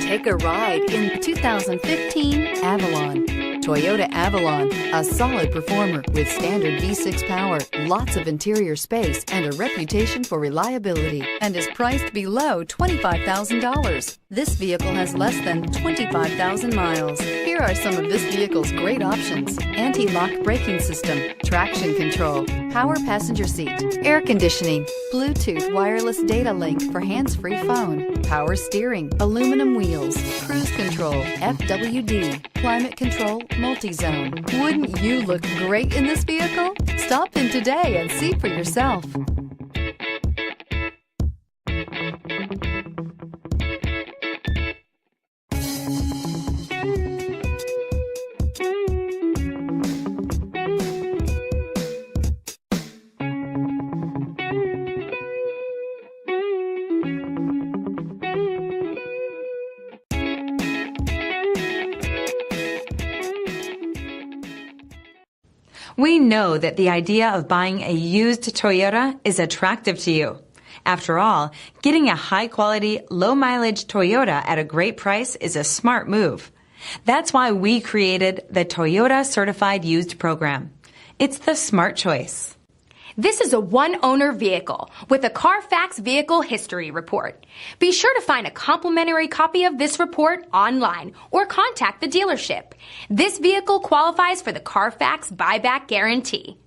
Take a ride in 2015 Avalon. Toyota Avalon, a solid performer with standard V6 power, lots of interior space, and a reputation for reliability, and is priced below $25,000. This vehicle has less than 25,000 miles. Here are some of this vehicle's great options: anti-lock braking system, traction control, power passenger seat, air conditioning, Bluetooth wireless data link for hands-free phone, power steering, aluminum wheels, cruise control, FWD, climate control, multi-zone. Wouldn't you look great in this vehicle? Stop in today and see for yourself. We know that the idea of buying a used Toyota is attractive to you. After all, getting a high-quality, low-mileage Toyota at a great price is a smart move. That's why we created the Toyota Certified Used Program. It's the smart choice. This is a one-owner vehicle with a Carfax Vehicle History Report. Be sure to find a complimentary copy of this report online or contact the dealership. This vehicle qualifies for the Carfax Buyback Guarantee.